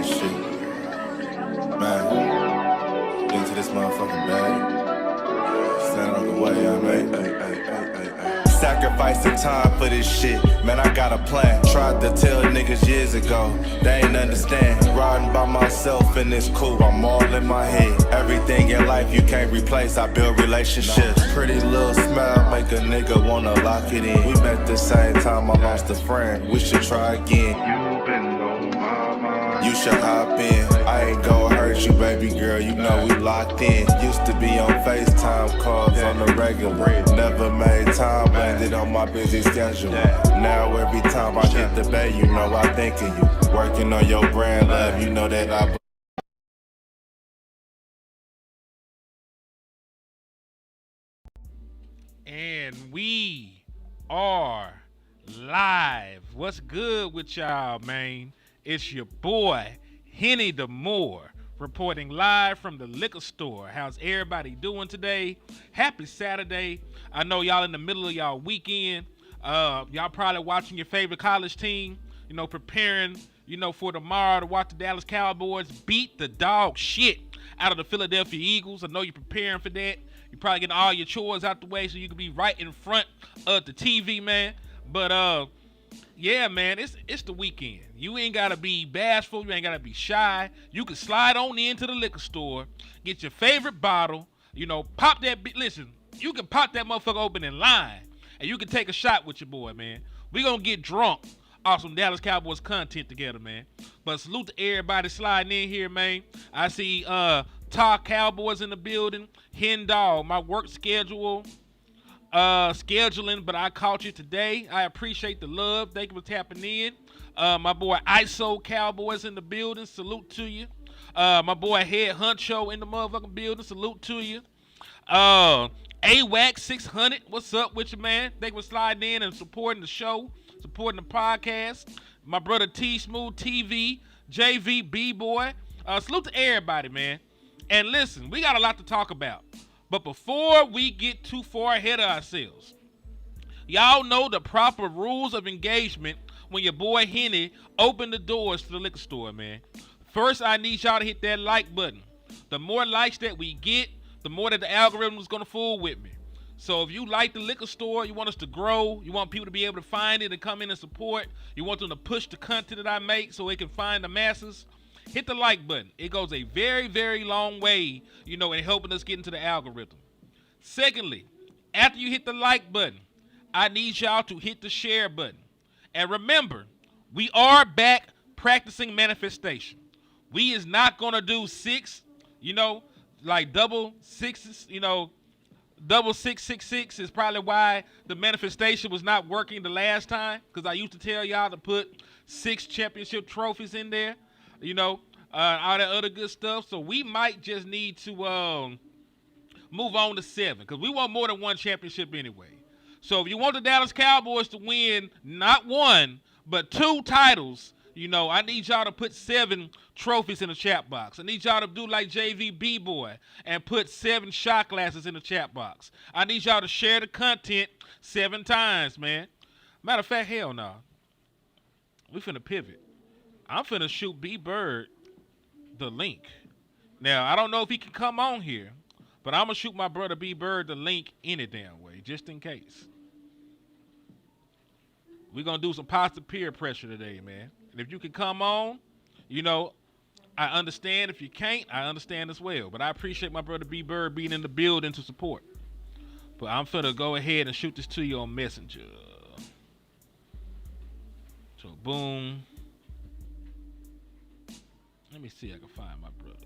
shit. Man, into this motherfucking bag. Stand on the way, I made. Sacrificing time for this shit. Man, I got a plan. Tried to tell niggas years ago. They ain't understand. Riding by myself and it's cool. I'm all in my head. Everything in life you can't replace. I build relationships. Pretty little smile make a nigga wanna lock it in. We met the same time I lost a friend. We should try again. You been on my mind. You should hop in. I ain't gon' hurt you, baby girl. You know we locked in. Used to be on FaceTime calls on the regular. Never made time, landed on my busy schedule. Now every time I hit the bay, you know I think of you. Working on your brand, love, you know that I. And we are live. What's good with y'all, man? It's your boy, Henny the Moore, reporting live from the liquor store. How's everybody doing today? Happy Saturday. I know y'all in the middle of y'all weekend. Y'all probably watching your favorite college team, preparing, for tomorrow to watch the Dallas Cowboys beat the dog shit out of the Philadelphia Eagles. I know you're preparing for that. You're probably getting all your chores out the way so you can be right in front of the TV, man. But, yeah, man, it's the weekend. You ain't got to be bashful. You ain't got to be shy. You can slide on into the liquor store, get your favorite bottle, pop that. Listen, you can pop that motherfucker open in line, and you can take a shot with your boy, man. We going to get drunk off some Dallas Cowboys content together, man. But salute to everybody sliding in here, man. I see Talk Cowboys in the building. Hen Dog, my work schedule. Scheduling, but I caught you today. I appreciate the love. Thank you for tapping in. My boy ISO Cowboys in the building. Salute to you. My boy Head Huncho in the motherfucking building. Salute to you. AWAC 600. What's up with you, man? Thank you for sliding in and supporting the show, supporting the podcast. My brother T Smooth TV, JV B Boy. Salute to everybody, man. And listen, we got a lot to talk about. But before we get too far ahead of ourselves, y'all know the proper rules of engagement when your boy Henny opened the doors to the liquor store, man. First, I need y'all to hit that like button. The more likes that we get, the more that the algorithm is going to fool with me. So if you like the liquor store, you want us to grow, you want people to be able to find it and come in and support, you want them to push the content that I make so it can find the masses, hit the like button. It goes a very, very long way, in helping us get into the algorithm. Secondly, after you hit the like button, I need y'all to hit the share button. And remember, we are back practicing manifestation. We is not going to do six, like double sixes, double 666 is probably why the manifestation was not working the last time, because I used to tell y'all to put 6 championship trophies in there. All that other good stuff. So we might just need to move on to 7, because we want more than 1 championship anyway. So if you want the Dallas Cowboys to win not 1, but 2 titles, I need y'all to put 7 trophies in the chat box. I need y'all to do like JV B-Boy and put 7 shot glasses in the chat box. I need y'all to share the content 7 times, man. Matter of fact, hell no. We finna pivot. I'm finna shoot B-Bird the link. Now, I don't know if he can come on here, but I'm going to shoot my brother B-Bird the link any damn way, just in case. We're going to do some positive peer pressure today, man. And if you can come on, I understand. If you can't, I understand as well. But I appreciate my brother B-Bird being in the building to support. But I'm finna go ahead and shoot this to you on Messenger. So, boom. Let me see if I can find my brother.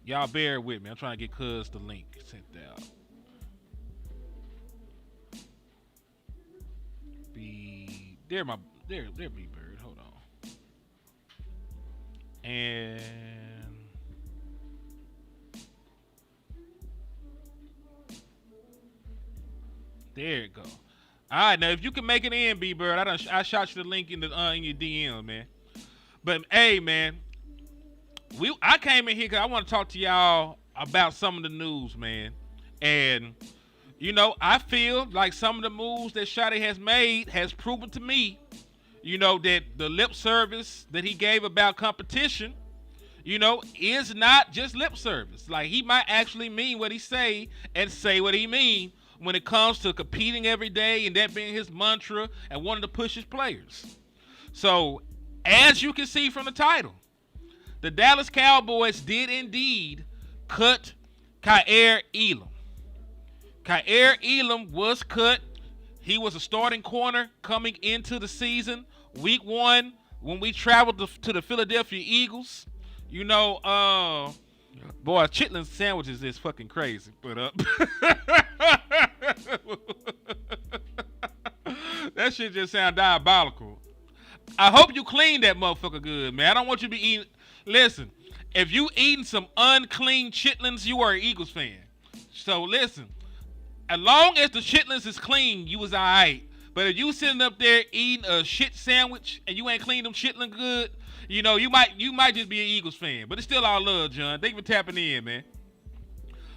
Y'all bear with me. I'm trying to get Cuz the link sent out. There B-Bird. Hold on. And there it go. All right, now if you can make it in, B-Bird, I shot you the link in your DM, man. But hey, man, I came in here because I want to talk to y'all about some of the news, man. And I feel like some of the moves that Shotty has made has proven to me, that the lip service that he gave about competition, is not just lip service. Like, he might actually mean what he say and say what he mean when it comes to competing every day and that being his mantra and wanting to push his players. So, as you can see from the title, the Dallas Cowboys did indeed cut Kaiir Elam. Kaiir Elam was cut. He was a starting corner coming into the season. Week 1, when we traveled to the Philadelphia Eagles, boy, chitlin sandwiches is fucking crazy. But that shit just sound diabolical. I hope you clean that motherfucker good, man. I don't want you to be eating. Listen, if you eating some unclean chitlins, you are an Eagles fan. So listen, as long as the chitlins is clean, you was alright. But if you sitting up there eating a shit sandwich and you ain't clean them chitlin good, you might just be an Eagles fan. But it's still all love, John. Thank you for tapping in, man.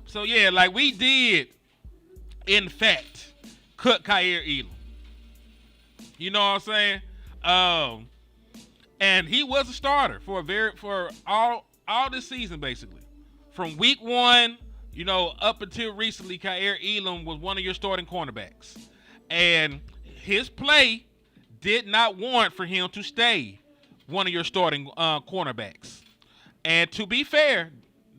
So yeah, like we did, in fact, cut Kaiir Elam. You know what I'm saying? And he was a starter for all this season, basically. From week 1, up until recently, Kaiir Elam was one of your starting cornerbacks. And his play did not warrant for him to stay one of your starting cornerbacks. And to be fair,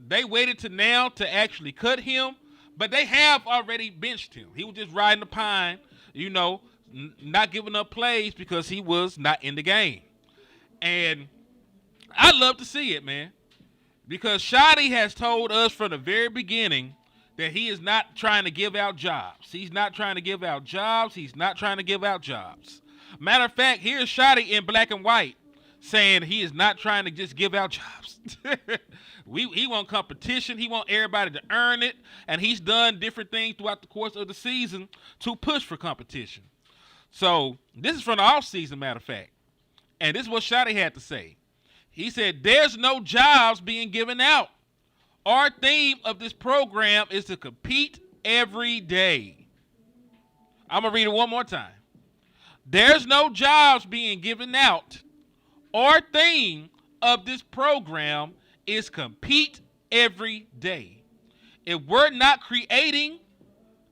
they waited to now to actually cut him, but they have already benched him. He was just riding the pine, not giving up plays because he was not in the game. And I love to see it, man, because Shotty has told us from the very beginning that he is not trying to give out jobs. He's not trying to give out jobs. He's not trying to give out jobs. Matter of fact, here's Shotty in black and white saying he is not trying to just give out jobs. He want competition. He want everybody to earn it. And he's done different things throughout the course of the season to push for competition. So this is from the offseason, matter of fact. And this is what Shotty had to say. He said, there's no jobs being given out. Our theme of this program is to compete every day. I'm going to read it one more time. There's no jobs being given out. Our theme of this program is compete every day. If we're not creating,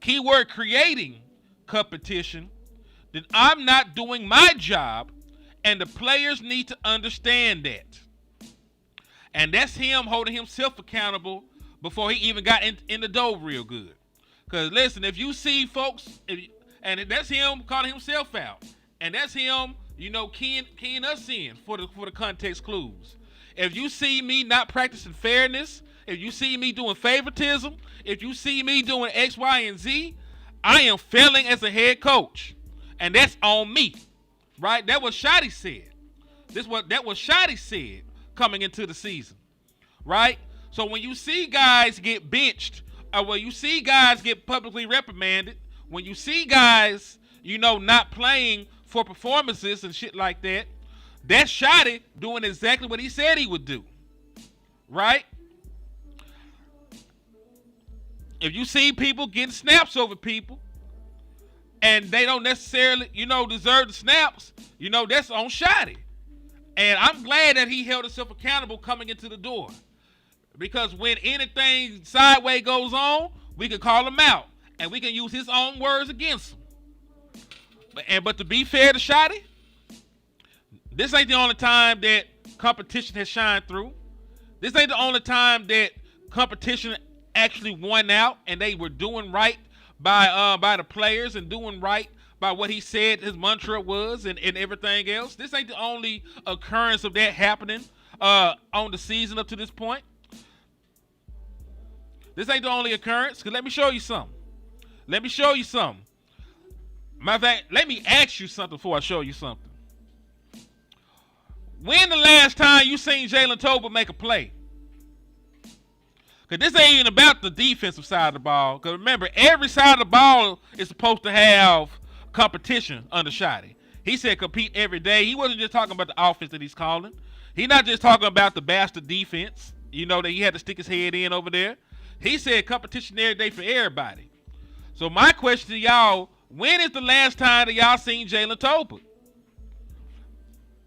keyword creating, competition, then I'm not doing my job, and the players need to understand that. And that's him holding himself accountable before he even got in the door real good. Because listen, if you see folks, and that's him calling himself out, and that's him, keying us in for the context clues. If you see me not practicing fairness, if you see me doing favoritism, if you see me doing X, Y, and Z, I am failing as a head coach. And that's on me. Right? That was Shotty said. That was Shotty said coming into the season. Right? So when you see guys get benched, or when you see guys get publicly reprimanded, when you see guys, not playing for performances and shit like that, that's Shotty doing exactly what he said he would do. Right? If you see people getting snaps over people, and they don't necessarily, deserve the snaps, that's on Shotty. And I'm glad that he held himself accountable coming into the door. Because when anything sideways goes on, we can call him out. And we can use his own words against him. But to be fair to Shotty, this ain't the only time that competition has shined through. This ain't the only time that competition actually won out and they were doing right by the players and doing right by what he said his mantra was and everything else. This ain't the only occurrence of that happening on the season up to this point. This ain't the only occurrence, because let me show you something. Matter of fact, let me ask you something before I show you something. When the last time you seen Jalen Tolbert make a play? Because this ain't even about the defensive side of the ball. Because remember, every side of the ball is supposed to have competition under Shotty. He said compete every day. He wasn't just talking about the offense that he's calling. He's not just talking about the bastard defense, that he had to stick his head in over there. He said competition every day for everybody. So my question to y'all, when is the last time that y'all seen Jalen Tolbert?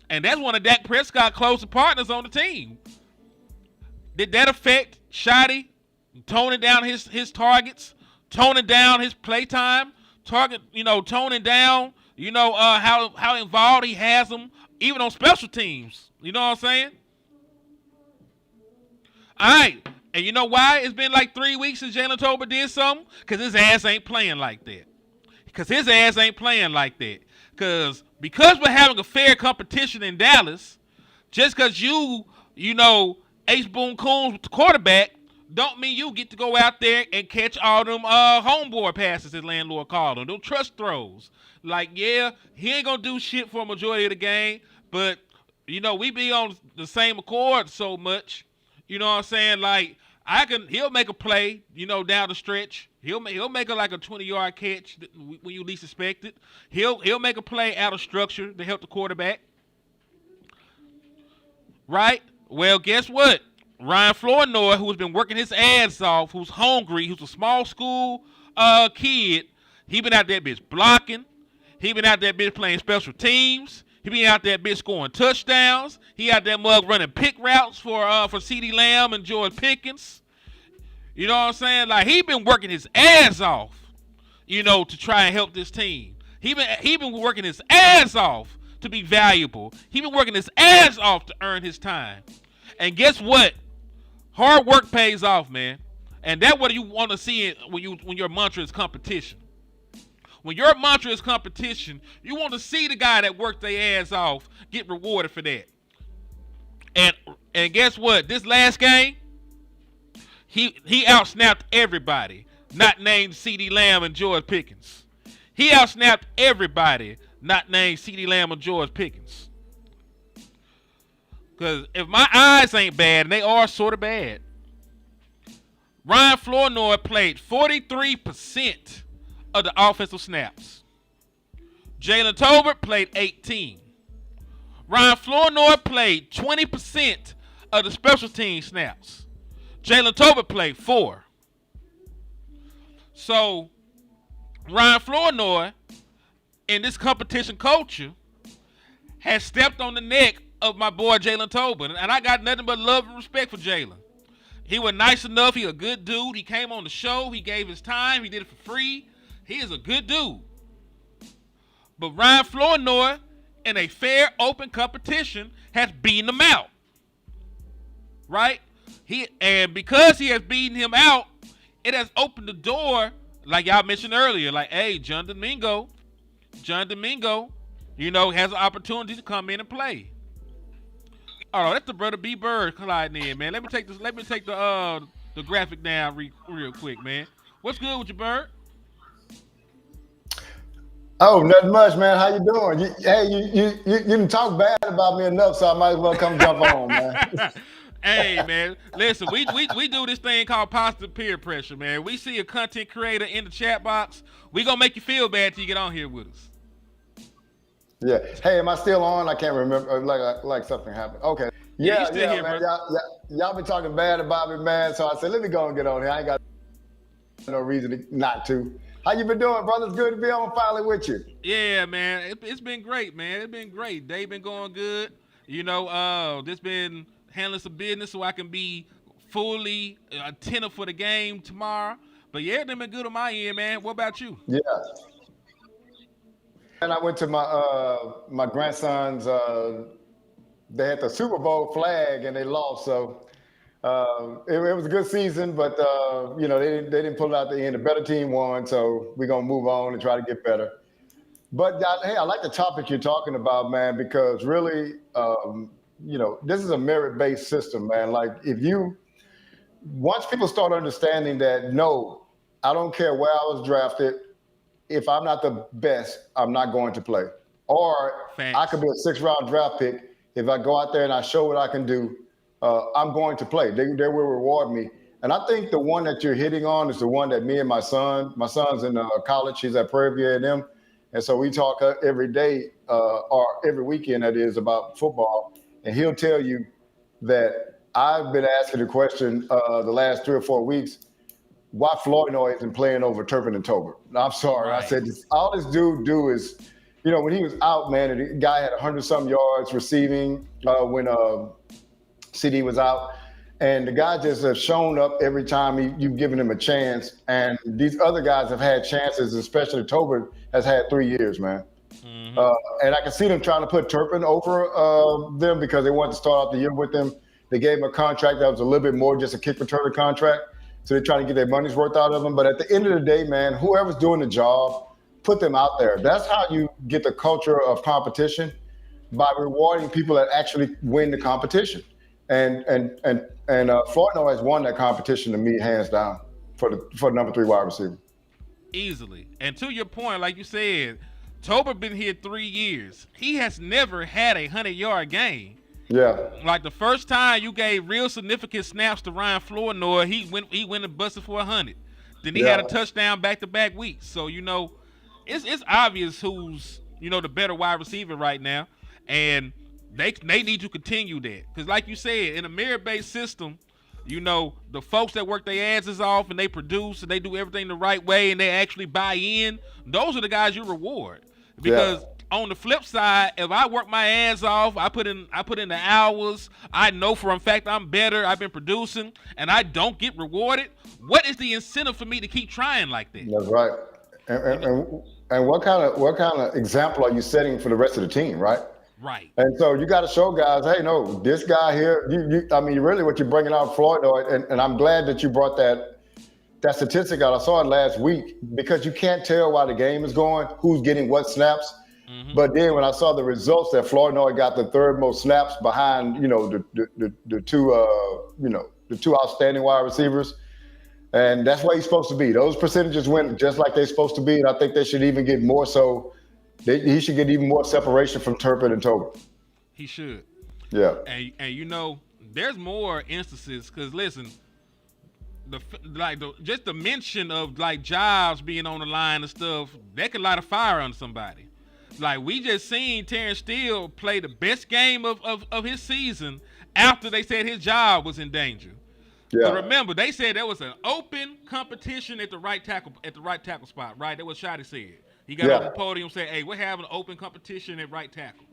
And that's one of Dak Prescott's closest partners on the team. Did that affect Shotty toning down his targets, toning down his playtime, toning down, how involved he has them, even on special teams. You know what I'm saying? All right. And you know why it's been like 3 weeks since Jalen Tolbert did something? Because his ass ain't playing like that. Because we're having a fair competition in Dallas, just because Ace Boone Coons with the quarterback, don't mean you get to go out there and catch all them homeboy passes as landlord called them. Them trust throws. Like, yeah, he ain't going to do shit for a majority of the game, but, we be on the same accord so much. You know what I'm saying? Like, he'll make a play, down the stretch. He'll make like a 20-yard catch when you least expect it. He'll make a play out of structure to help the quarterback. Right? Well, guess what? Ryan Flournoy, who's been working his ass off, who's hungry, who's a small school kid, he been out there bitch blocking. He been out there bitch playing special teams. He been out there bitch scoring touchdowns. He out there mug running pick routes for CeeDee Lamb and George Pickens. You know what I'm saying? Like, he been working his ass off, to try and help this team. He been working his ass off to be valuable. He been working his ass off to earn his time. And guess what? Hard work pays off, man. And that's what you want to see when your mantra is competition. When your mantra is competition, you want to see the guy that worked their ass off get rewarded for that. And guess what? This last game, he outsnapped everybody, not named CeeDee Lamb and George Pickens. He outsnapped everybody, not named CeeDee Lamb and George Pickens. Because if my eyes ain't bad, and they are sort of bad, Ryan Flournoy played 43% of the offensive snaps. Jalen Tolbert played 18. Ryan Flournoy played 20% of the special team snaps. Jalen Tolbert played 4. So, Ryan Flournoy, in this competition culture, has stepped on the neck of my boy Jalen Tolbert. And I got nothing but love and respect for Jalen. He was nice enough. He a good dude. He came on the show. He gave his time. He did it for free. He is a good dude. But Ryan Flournoy, in a fair, open competition, has beaten him out. Right? And because he has beaten him out, it has opened the door, like y'all mentioned earlier, like, hey, John Domingo, has an opportunity to come in and play. Oh, that's the brother B Bird colliding in, man. Let me take the graphic down real quick, man. What's good with you, Bird? Oh, nothing much, man. How you doing? You didn't talk bad about me enough, so I might as well come jump on, man. Hey, man, listen, we do this thing called positive peer pressure, man. We see a content creator in the chat box, we gonna make you feel bad till you get on here with us. Yeah. Hey, am I still on? I can't remember. Like something happened. Okay. Yeah, you still here, man. bro. Y'all been talking bad about me, man. So I said, let me go and get on here. I ain't got no reason not to. How you been doing, brother? It's good to be on finally with you. Yeah, man. It's been great, man. It's been great. Day been going good. Just been handling some business so I can be fully attentive for the game tomorrow. But yeah, they've been good on my end, man. What about you? Yeah. And I went to my grandson's. They had the Super Bowl flag and they lost, so it was a good season. But they didn't pull it out the end. The better team won, so we're gonna move on and try to get better. But hey, I like the topic you're talking about, man, because really, this is a merit-based system, man. Like once people start understanding that, no, I don't care where I was drafted. If I'm not the best, I'm not going to play. Or Thanks. I could be a 6th-round draft pick. If I go out there and I show what I can do, I'm going to play. They will reward me. And I think the one that you're hitting on is the one that me and my son's in college. He's at Prairie View A&M. And so we talk every day or every weekend, that is, about football. And he'll tell you that I've been asking the question the last 3 or 4 weeks, why Flournoy isn't playing over Turpin and Tolbert. I'm sorry. Right. I said, all this dude do is when he was out, man, the guy had 100-something yards receiving when CD was out. And the guy just has shown up every time you've given him a chance. And these other guys have had chances, especially Tobin has had 3 years, man. Mm-hmm. And I can see them trying to put Turpin over them because they wanted to start out the year with him. They gave him a contract that was a little bit more just a kick returner contract. So they're trying to get their money's worth out of him. But at the end of the day, man, whoever's doing the job, put them out there. That's how you get the culture of competition, by rewarding people that actually win the competition. And Flournoy has won that competition to me, hands down, for the number 3 wide receiver. Easily. And to your point, like you said, Tober been here 3 years. He has never had a 100-yard game. Yeah. Like the first time you gave real significant snaps to Ryan Flournoy, he went and busted for 100. Then he had a touchdown back-to-back weeks. So, it's obvious who's, the better wide receiver right now. And they need to continue that. Because like you said, in a merit-based system, the folks that work their asses off and they produce and they do everything the right way and they actually buy in, those are the guys you reward. Because on the flip side, if I work my ass off, I put in the hours, I know for a fact I'm better, I've been producing, and I don't get rewarded, what is the incentive for me to keep trying like that? That's right. And what kind of example are you setting for the rest of the team, right? Right. And so you got to show guys, hey, no, this guy here, really what you're bringing out Flournoy, and I'm glad that you brought that statistic out. I saw it last week because you can't tell while the game is going who's getting what snaps. Mm-hmm. But then when I saw the results that Flournoy got the 3rd most snaps behind, the two outstanding wide receivers, and that's where he's supposed to be. Those percentages went just like they're supposed to be, and I think they should even get more so. He should get even more separation from Turpin and Tobin. He should. Yeah. And there's more instances because listen, just the mention of jobs being on the line and stuff, that could light a fire on somebody. Like we just seen Terrence Steele play the best game of his season after they said his job was in danger. Yeah. But remember, they said there was an open competition at the right tackle spot, right? That was Shotty said. He got on the podium and said, hey, we're having an open competition at right tackle.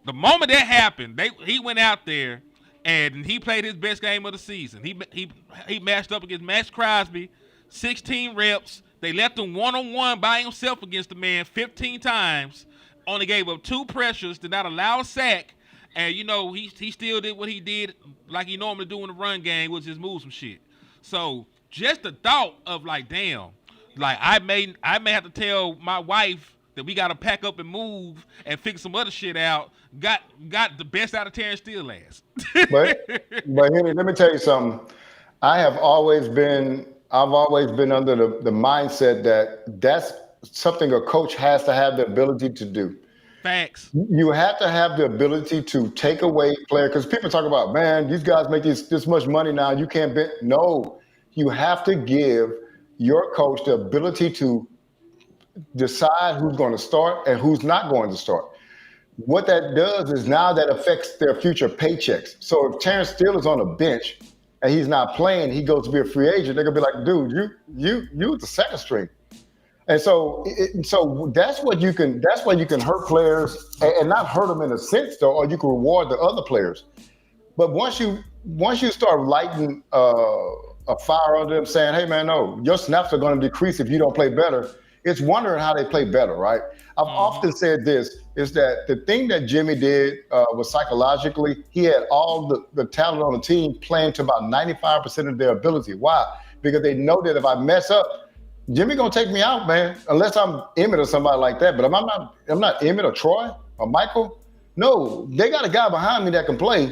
The moment that happened, he went out there and he played his best game of the season. He matched up against Max Crosby, 16 reps. They left him one-on-one by himself against the man 15 times. Only gave up 2 pressures, did not allow a sack. And, he still did what he did like he normally do in the run game, was just move some shit. So just the thought of damn, I may have to tell my wife that we got to pack up and move and figure some other shit out. Got the best out of Terrence Steele last. but Henry, let me tell you something. I've always been under the mindset that that's something a coach has to have the ability to do. Facts. You have to have the ability to take away players, because people talk about, man, these guys make this much money now, you can't bet. No, you have to give your coach the ability to decide who's going to start and who's not going to start. What that does is now that affects their future paychecks. So if Terrence Steele is on the bench and he's not playing, he goes to be a free agent, they're gonna be like, dude, you the second string. And so that's what you can hurt players and not hurt them in a sense though, or you can reward the other players. But once you start lighting a fire under them saying, hey man, no, your snaps are going to decrease if you don't play better, it's wondering how they play better, right? I've often said this, is that the thing that Jimmy did was psychologically, he had all the talent on the team playing to about 95% of their ability. Why? Because they know that if I mess up, Jimmy gonna take me out, man, unless I'm Emmett or somebody like that. But I'm not Emmett or Troy or Michael. No, they got a guy behind me that can play.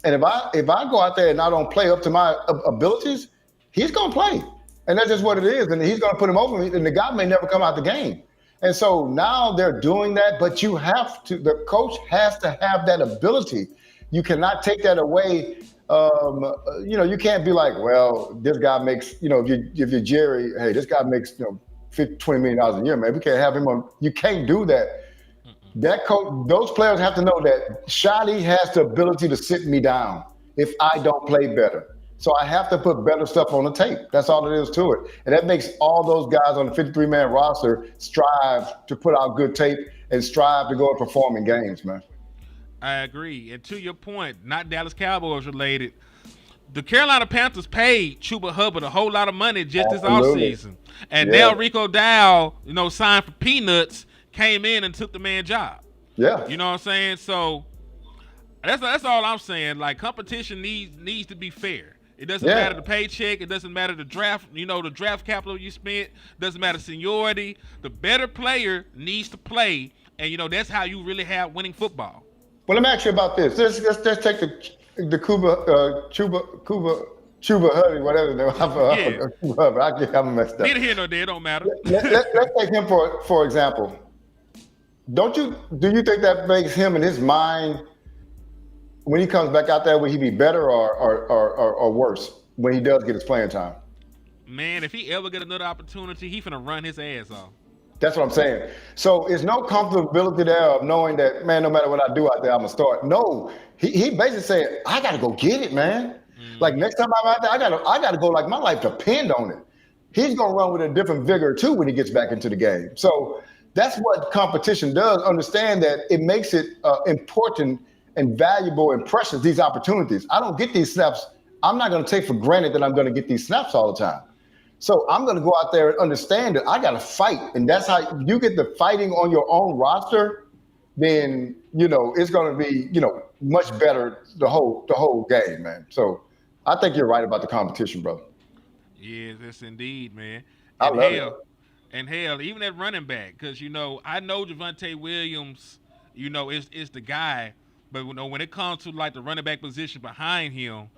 And if I go out there and I don't play up to my abilities, he's gonna play. And that's just what it is. And he's gonna put him over me, and the guy may never come out the game. And so now they're doing that, but the coach has to have that ability. You cannot take that away. You can't be like, well, this guy makes, if you're Jerry, hey, this guy makes, $20 million a year, man. We can't have him on. You can't do that. That coach, those players have to know that Shotty has the ability to sit me down if I don't play better. So I have to put better stuff on the tape. That's all it is to it. And that makes all those guys on the 53-man roster strive to put out good tape and strive to go and perform in games, man. I agree. And to your point, not Dallas Cowboys related, the Carolina Panthers paid Chuba Hubbard a whole lot of money just this offseason. And now Rico Dow, signed for peanuts, came in and took the man's job. Yeah. You know what I'm saying? So that's all I'm saying. Like, competition needs to be fair. It doesn't matter the paycheck. It doesn't matter the draft. The draft capital you spent. Doesn't matter seniority. The better player needs to play, and that's how you really have winning football. Well, let me ask you about this. Let's take the Chuba Hurley, whatever. I'm messed up. Neither here nor there. Don't matter. Let's take him for example. Do you think that makes him in his mind, when he comes back out there, will he be better or worse when he does get his playing time? Man, if he ever get another opportunity, he finna run his ass off. That's what I'm saying. So it's no comfortability there of knowing that, man, no matter what I do out there, I'm gonna start. No, he basically said, I gotta go get it, man. Like, next time I'm out there, I gotta go, like my life depend on it. He's gonna run with a different vigor too when he gets back into the game. So that's what competition does. Understand that it makes it important and valuable and precious, these opportunities. I don't get these snaps. I'm not gonna take for granted that I'm gonna get these snaps all the time. So I'm going to go out there and understand that I got to fight. And that's how you get the fighting on your own roster, then, it's going to be, much better the whole game, man. So I think you're right about the competition, bro. Yes, indeed, man. I love it. And hell, even at running back, because, I know Javonte Williams, is the guy. But, when it comes to, like, the running back position behind him,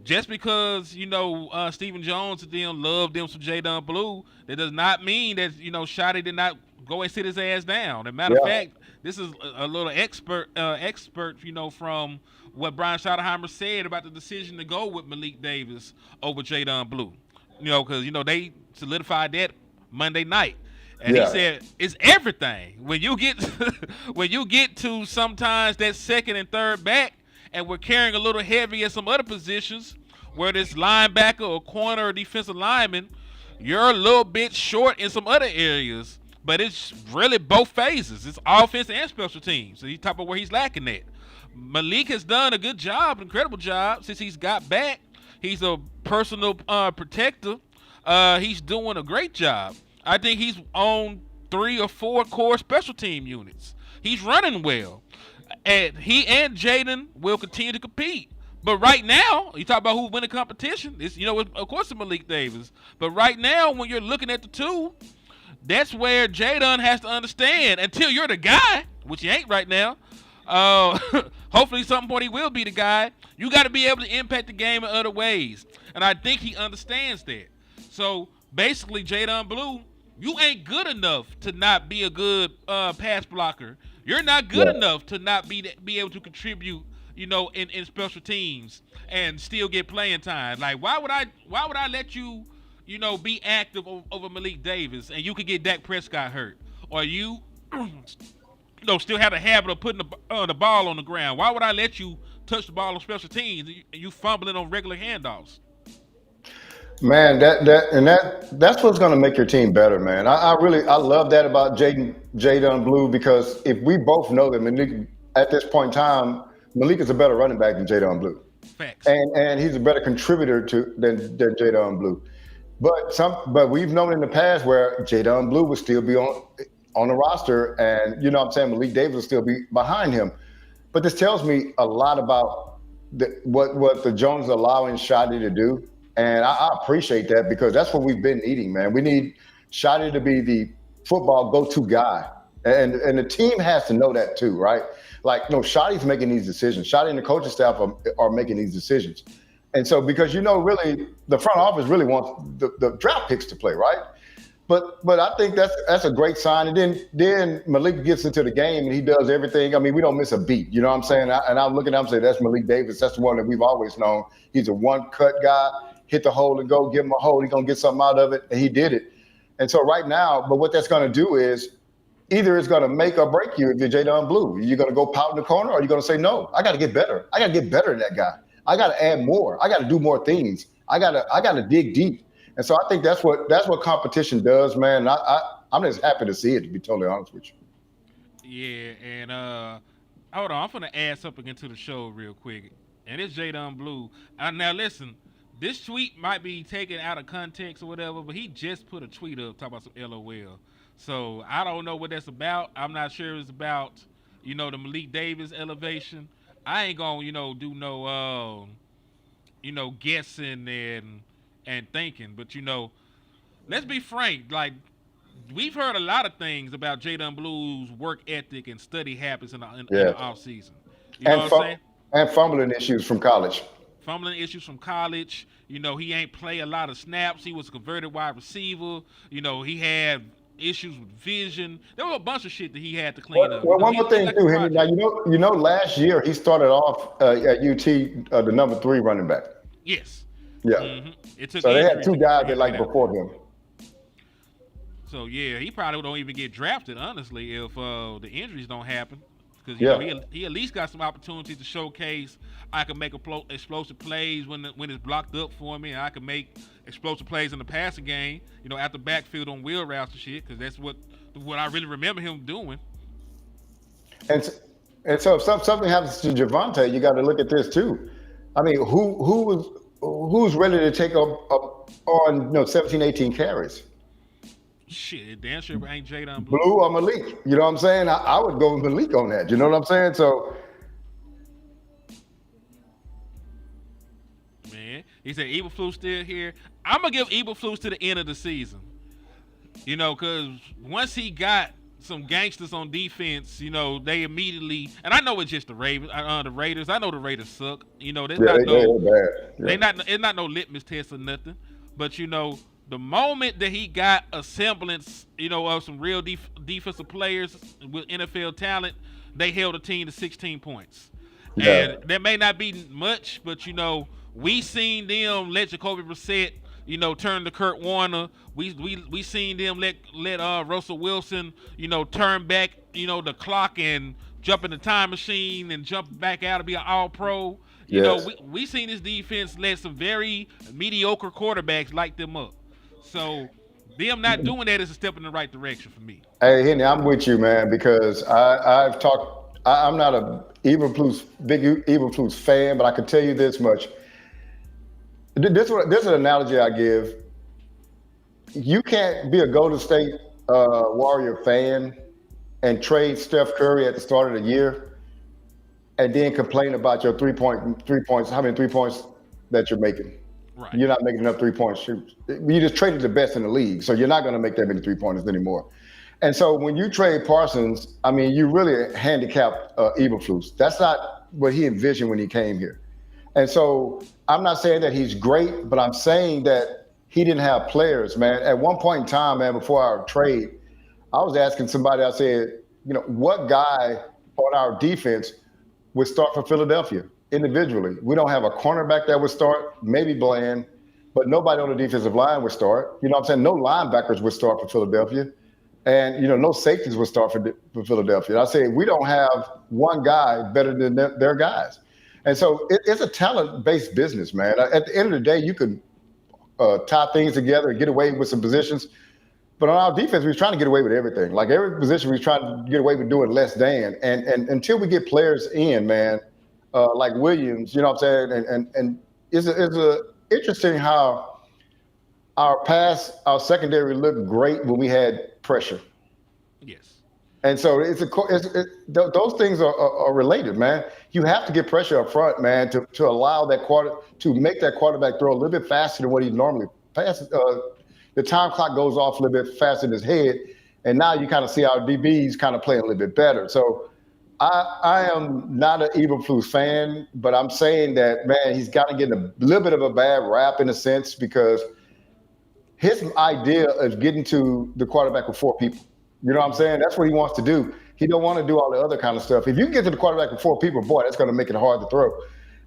just because, Stephen Jones and them love them some J-Dun Blue, that does not mean that, Shotty did not go and sit his ass down. As a matter of fact, this is a little expert, from what Brian Schottenheimer said about the decision to go with Malik Davis over J-Dun Blue. Because, they solidified that Monday night. And he said, it's everything. When you get to sometimes that second and third back, and we're carrying a little heavy at some other positions, whether it's linebacker or corner or defensive lineman, you're a little bit short in some other areas. But it's really both phases. It's offense and special teams. So he's talking about where he's lacking at. Malik has done a good job, incredible job, since he's got back. He's a personal protector. He's doing a great job. I think he's on 3 or 4 core special team units. He's running well. And he and Jaden will continue to compete. But right now, you talk about who win the competition. It's, of course, it's Malik Davis. But right now, when you're looking at the two, that's where Jaden has to understand. Until you're the guy, which he ain't right now, hopefully at some point he will be the guy. You got to be able to impact the game in other ways. And I think he understands that. So basically, J-Dun Blue, you ain't good enough to not be a good pass blocker. You're not good enough to not be able to contribute, in special teams and still get playing time. Like, why would I let you, be active over Malik Davis and you could get Dak Prescott hurt, or you, still have the habit of putting the ball on the ground? Why would I let you touch the ball on special teams and you fumbling on regular handoffs? Man, that's what's going to make your team better, man. I love that about J-Dun Blue, because if we both know that Malik, at this point in time, Malik is a better running back than J-Dun Blue. Facts. And he's a better contributor than J-Dun Blue. But we've known in the past where J-Dun Blue would still be on the roster, and Malik Davis will still be behind him. But this tells me a lot about what the Jones are allowing Shotty to do. And I appreciate that, because that's what we've been needing, man. We need Shotty to be the football go-to guy. And the team has to know that too, right? Like, Shotty's making these decisions. Shotty and the coaching staff are making these decisions. And so, because, really, the front office really wants the draft picks to play, right? But I think that's a great sign. And then Malik gets into the game and he does everything. I mean, we don't miss a beat. You know what I'm saying? And I'm looking at him and say, that's Malik Davis. That's the one that we've always known. He's a one-cut guy. Hit the hole and go, give him a hole. He's going to get something out of it. And he did it. And so right now, but what that's going to do is either it's going to make or break you if you're J-Dun Blue. You're going to go pout in the corner, or you're going to say, no, I got to get better. I got to get better than that guy. I got to add more. I got to do more things. I got to dig deep. And so I think that's what competition does, man. I'm just happy to see it, to be totally honest with you. Yeah, and hold on, I'm gonna add something into the show real quick, and it's J Don Blue. Now listen, this tweet might be taken out of context or whatever, but he just put a tweet up talking about some LOL. So I don't know what that's about. I'm not sure it's about, the Malik Davis elevation. I ain't gonna, do no, guessing and thinking. But let's be frank. Like we've heard a lot of things about Jadon Blue's work ethic and study habits in the off season. You know And what I'm saying? and fumbling issues from college. Fumbling issues from college. He ain't play a lot of snaps. He was a converted wide receiver. He had issues with vision. There was a bunch of shit that he had to clean up. Well, one He more thing like too, Henry. Now last year he started off at UT the number 3 running back. Yes. Yeah. Mm-hmm. It took So they had injuries 2 to guys get that like him out. before him. So yeah, he probably don't even get drafted, honestly, if the injuries don't happen. Because he at least got some opportunities to showcase. I can make explosive plays when it's blocked up for me, and I can make explosive plays in the passing game. At the backfield on wheel routes and shit, because that's what I really remember him doing. And so if something happens to Javonte, you got to look at this too. I mean, who's ready to take up on 17, 18 carries? Shit, damn sure ain't Jadon Blue. Blue or Malik? You know what I'm saying? I would go with Malik on that. You know what I'm saying? So, man, he said Eberflus still here. I'm gonna give Eberflus to the end of the season. Because once he got some gangsters on defense, they immediately, and I know it's just the Raiders. I know the Raiders suck. They're they're bad. Yeah. it's not no litmus test or nothing. But the moment that he got a semblance, of some real defensive players with NFL talent, they held a team to 16 points. Yeah. And that may not be much, but we seen them let Jacoby Brissett, turn to Kurt Warner. We seen them let Russell Wilson, turn back, the clock and jump in the time machine and jump back out to be an All-Pro. We seen this defense let some very mediocre quarterbacks light them up. So them not doing that is a step in the right direction for me. Hey, Henry, I'm with you, man, because I've talked. I'm not a big Eberflus fan, but I can tell you this much. This is an analogy I give. You can't be a Golden State Warrior fan and trade Steph Curry at the start of the year and then complain about your 3 points, how many 3 points that you're making. Right. You're not making enough 3-point shoots. You just traded the best in the league, so you're not going to make that many 3-pointers anymore. And so when you trade Parsons, I mean, you really handicapped Eberflus. That's not what he envisioned when he came here. And so I'm not saying that he's great, but I'm saying that he didn't have players, man. At one point in time, man, before our trade, I was asking somebody, I said, what guy on our defense would start for Philadelphia individually? We don't have a cornerback that would start, maybe Bland, but nobody on the defensive line would start. You know what I'm saying? No linebackers would start for Philadelphia. And, no safeties would start for Philadelphia. I say we don't have one guy better than their guys. And so it's a talent-based business, man. At the end of the day, you can tie things together and get away with some positions. But on our defense, we're trying to get away with everything. Like every position, we're trying to get away with doing less than. And until we get players in, man, like Williams, you know what I'm saying? And it's interesting how our secondary looked great when we had pressure. Yes. And so those things are related, man. You have to get pressure up front, man, to allow to make that quarterback throw a little bit faster than what he normally passes. The time clock goes off a little bit faster in his head, and now you kind of see our DBs kind of playing a little bit better. So I am not an Eberflus fan, but I'm saying that, man, he's got to get a little bit of a bad rap in a sense because his idea of getting to the quarterback with 4 people. You know what I'm saying? That's what he wants to do. He don't want to do all the other kind of stuff. If you can get to the quarterback with 4 people, boy, that's going to make it hard to throw.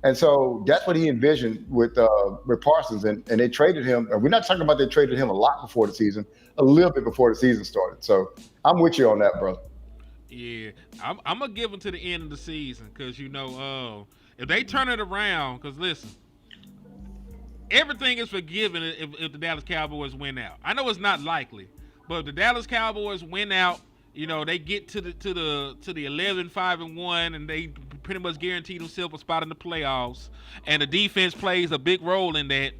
And so that's what he envisioned with Parsons, and they traded him. And we're not talking about they traded him a lot before the season, a little bit before the season started. So I'm with you on that, bro. Yeah, I'm going to give him to the end of the season because, if they turn it around, because listen, everything is forgiven if the Dallas Cowboys win out. I know it's not likely, but if the Dallas Cowboys win out, they get to the 11-5-1, and they pretty much guarantee themselves a spot in the playoffs. And the defense plays a big role in that.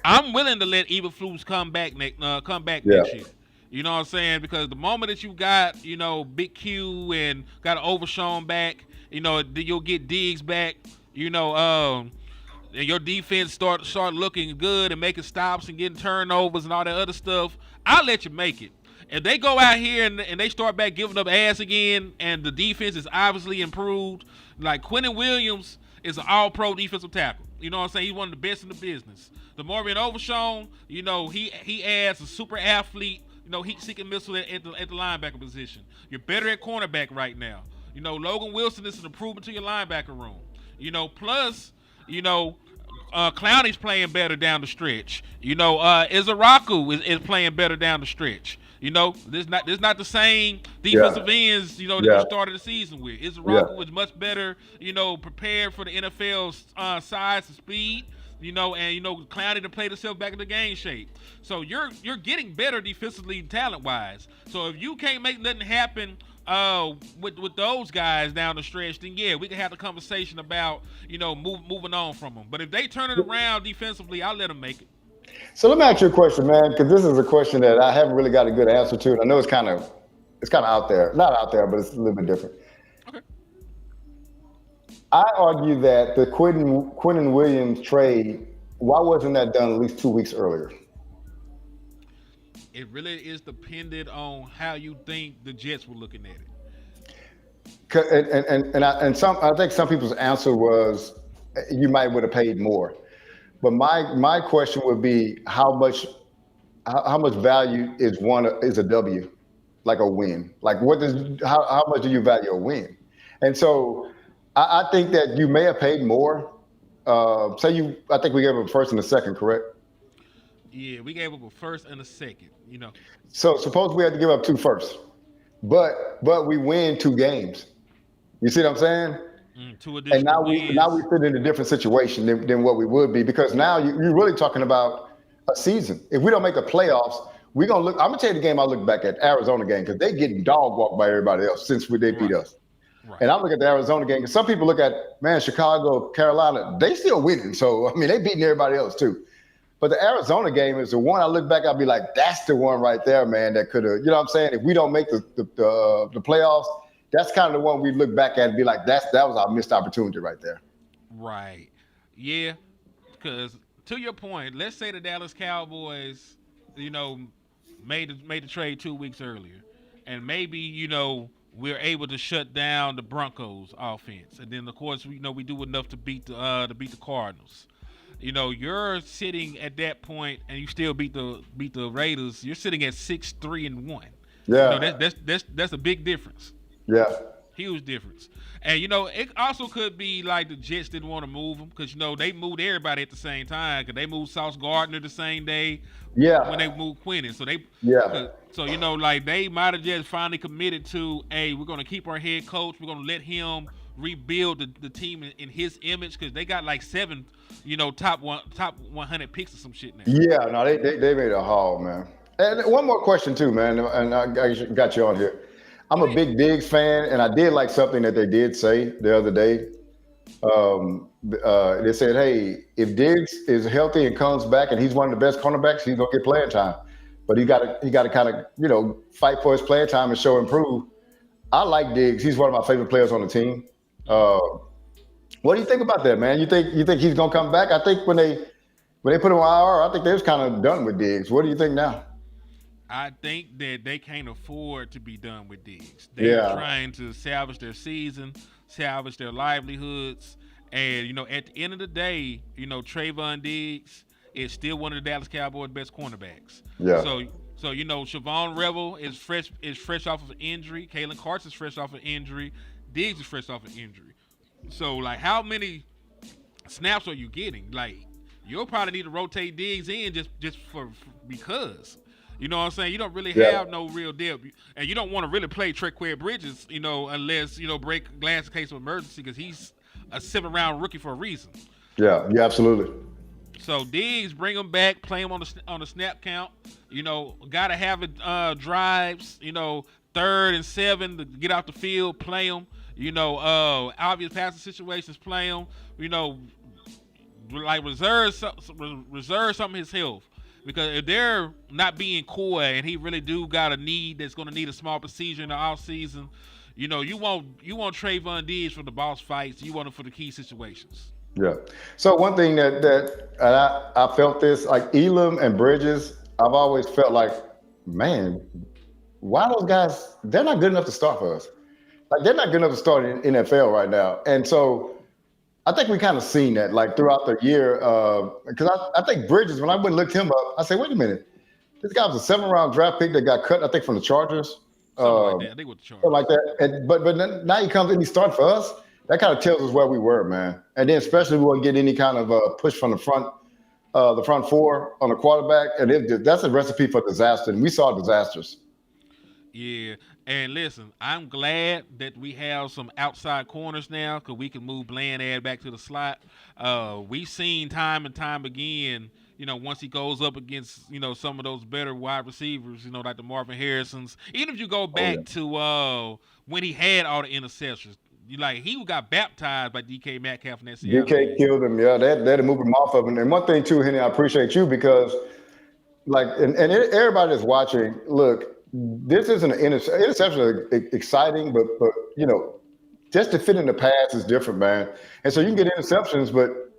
I'm willing to let Eberflus come back next year. You know what I'm saying? Because the moment that you got, Big Q and got an Overshown back, you'll get Diggs back, and your defense start looking good and making stops and getting turnovers and all that other stuff. I'll let you make it. If they go out here and they start back giving up ass again, and the defense is obviously improved, like Quentin Williams is an all-pro defensive tackle. You know what I'm saying? He's one of the best in the business. The Morgan Overshown, he adds a super athlete, heat seeking missile at the linebacker position. You're better at cornerback right now. Logan Wilson is an improvement to your linebacker room. Plus, Clowney's playing better down the stretch. Izaraku is playing better down the stretch. This not the same defensive ends, that we started the season with. Izaraku was much better, prepared for the NFL's size and speed. And Clowney to play himself back in the game shape. So you're getting better defensively, talent wise. So if you can't make nothing happen with those guys down the stretch, then we can have the conversation about moving on from them. But if they turn it around defensively, I'll let them make it. So let me ask you a question, man, because this is a question that I haven't really got a good answer to. And I know it's kind of out there, not out there, but it's a little bit different. Okay. I argue that the Quentin Williams trade, why wasn't that done at least 2 weeks earlier? It really is dependent on how you think the Jets were looking at it. I think some people's answer was you might would have paid more. But my question would be how much value is a W, like a win? Like how much do you value a win? And so I think that you may have paid more. I think we gave him a first and a second, correct? Yeah, we gave up a first and a second, So suppose we had to give up 2 firsts, but we win 2 games. You see what I'm saying? 2 additional and now wins. we sit in a different situation than what we would be, because now you're really talking about a season. If we don't make the playoffs, we're gonna look. I'm gonna tell you the game I look back at, Arizona game, because they getting dog walked by everybody else since they beat us. Right. And I look at the Arizona game, because some people look at, man, Chicago, Carolina, they still winning. So I mean, they beating everybody else too. But the Arizona game is the one I look back, I'll be like, that's the one right there, man, that could have, you know what I'm saying? If we don't make the playoffs, that's kind of the one we look back at and be like, that was our missed opportunity right there. Right. Yeah. Because to your point, let's say the Dallas Cowboys, made the trade 2 weeks earlier, and maybe, we're able to shut down the Broncos offense. And then of course, we do enough to beat the Cardinals. You're sitting at that point, and you still beat the Raiders. You're sitting at 6-3-1. Yeah, that's a big difference. Yeah, huge difference. And it also could be like the Jets didn't want to move them because they moved everybody at the same time. Because they moved Sauce Gardner the same day. Yeah. When they moved Quentin, so they. Yeah. So like they might have just finally committed to, hey, we're gonna keep our head coach. We're gonna let him rebuild the team in his image, because they got like 7, top 100 picks or some shit now. Yeah, no, they made a haul, man. And one more question too, man, and I got you on here. I'm a big Diggs fan, and I did like something that they did say the other day. They said, hey, if Diggs is healthy and comes back and he's one of the best cornerbacks, he's gonna get playing time. But he got to kind of, fight for his playing time and show improve. I like Diggs. He's one of my favorite players on the team. What do you think about that, man? You think he's gonna come back? I think when they put him on IR, I think they was kind of done with Diggs. What do you think now? I think that they can't afford to be done with Diggs. They're trying to salvage their season, salvage their livelihoods, and at the end of the day, Trayvon Diggs is still one of the Dallas Cowboys' best cornerbacks. Yeah. So Siobhan Revel is fresh off of an injury. Kalen Carson's fresh off an injury. Diggs is fresh off an injury. So like, how many snaps are you getting? Like, you'll probably need to rotate Diggs in just because. You know what I'm saying? You don't really have no real depth. And you don't want to really play Tre'Quan Bridges, unless, break glass in case of emergency, because he's a 7th-round rookie for a reason. Yeah, absolutely. So Diggs, bring him back, play him on the snap count. Got to have it drives. 3rd and 7 to get out the field, play them. Obvious passing situations, play them. Like reserve some of his health. Because if they're not being coy and he really do got a need that's going to need a small procedure in the offseason, you want Trayvon Diggs for the boss fights. You want him for the key situations. Yeah. So one thing that I felt this, like Elam and Bridges, I've always felt like, man, why those guys, they're not good enough to start for us. Like, they're not good enough to start in NFL right now. And so I think we kind of seen that, like, throughout the year. Because I think Bridges, when I went and looked him up, I said, wait a minute. This guy was a 7th-round draft pick that got cut, I think, from the Chargers. Something like that. I think with the Chargers. Something like that. But now he comes in, he starts for us. That kind of tells us where we were, man. And then especially we won't get any kind of push from the front four on the quarterback. And that's a recipe for disaster. And we saw disasters. Yeah. And listen, I'm glad that we have some outside corners now because we can move Bland back to the slot. We've seen time and time again, once he goes up against, some of those better wide receivers, like the Marvin Harrisons. Even if you go back to when he had all the interceptions, he got baptized by DK Metcalf in that Seattle DK game. killed him. Yeah, they had to move him off of him. And one thing too, Henny, I appreciate you because, everybody that's watching, look, this isn't an interception. Exciting, but just to fit in the pass is different, man. And so you can get interceptions, but